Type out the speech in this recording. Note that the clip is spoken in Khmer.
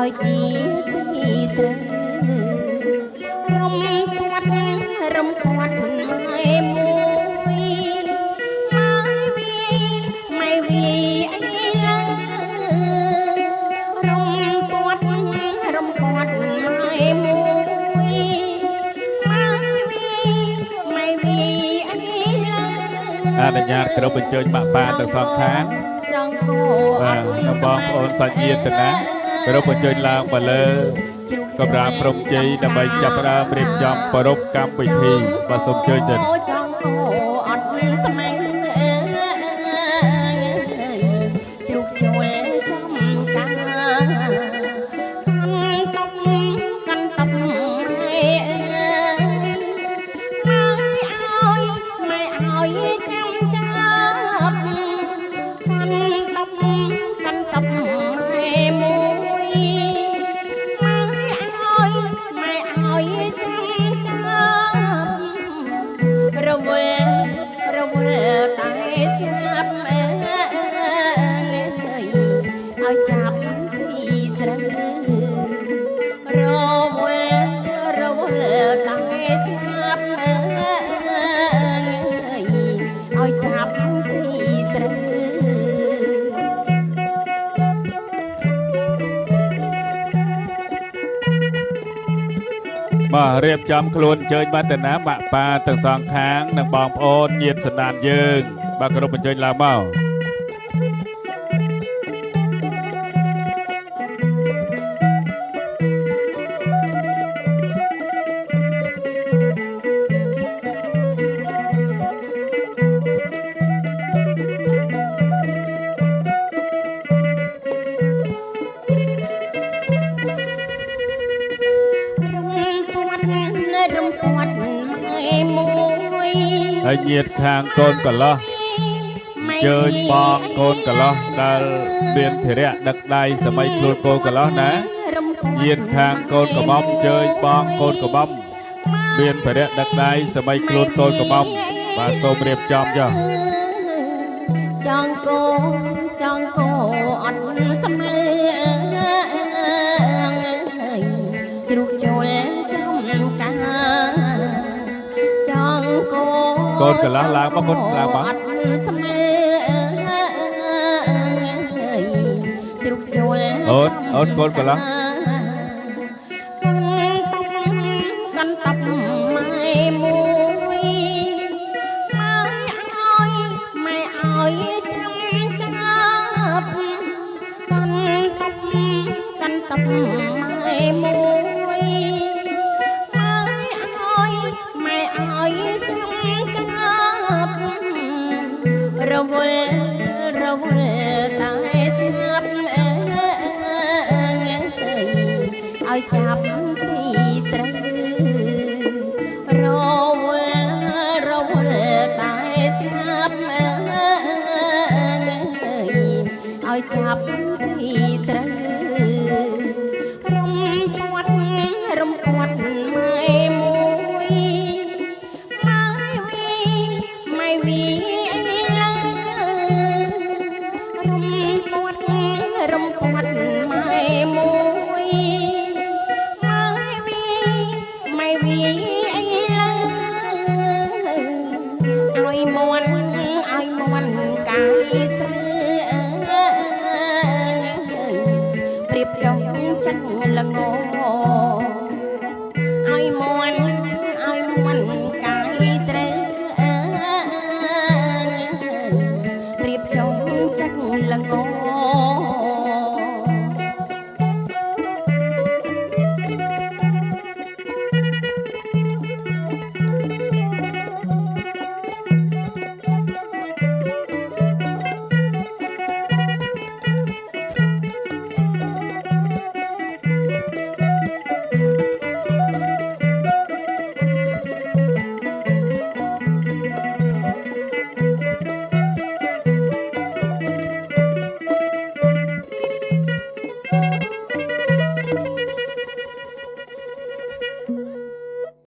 ឲ្យទីស៊ីស្រីរំពាត់រំពាត់ម៉ែមួយម៉ែវីអីឡើរំពាត់រំពាត់ម៉ែមួយម៉ែវីអីឡើអនុញ្ញាតគ្រប់បញ្ជូនបាក់ប៉ាទាំងសងខាងចង់គោបាទបងប្អូនសាច់ញាតិទៅណាគ្រប់បញ្ជូនឡើងមកលើកម្រាលព្រំជ័យដើម្បីចាប់ផ្ដើមរៀបចំប្រពកម្មវិធីបាទសូមអញ្ជើញទៅចង់គោអត់ស្មែជ្រូកជួយចំកាកាន់តប់ម៉ែឲ្យចាំចាប់កាន់តប់ម៉ែមួយម៉ែឲ្យចាំចាប់រវល់តែស្ងាត់ឲ្យចាប់ស៊ីស្រូវរវល់តែស្ងាត់ឲ្យចាប់ស៊ីស្រូវបាទរៀបចំខ្លួនអញ្ជើញបាទតាណាបាក់ប៉ាទាំងសងខាងនិងបងប្អូនញាតិសន្តានយើងបាទគ្រប់អញ្ជើញឡើងមកហើយញាតិខាងកូនកលោះអញ្ជើញបងកូនកលោះដែលមានធរៈដឹកដៃសម័យខ្លួនកូនកលោះណាញាតិខាងកូនកំបំអញ្ជើញបងកូនកំបំមានធរៈដឹកដៃសម័យខ្លួនកូនកំបំបាទសូមរៀបចំចុះចង់គោអត់ស្មើជ្រូកចូលចំកាចង់គោកូនកន្លះឡើងមកកូនឡើងមកអត់ស្មើជ្រូកចូលអូនកូនកន្លះកាន់តប់ម៉ែមួយម៉ែឲ្យចាំចាប់កាន់តប់ម៉ែមួយម៉ែឲ្យចាំចាប់រវល់តែស្ងាត់ឲ្យចាប់ស៊ីស្រូវរវល់តែស្ងាត់ឲ្យចាប់ស៊ីស្រូវរំពាត់ម៉ែមួយម៉ែវីអីឡើរំពាត់ម៉ែមួយម៉ែវីអីឡើឲ្យមន់កាយស្រើប្រៀបចុះចាក់ល្ង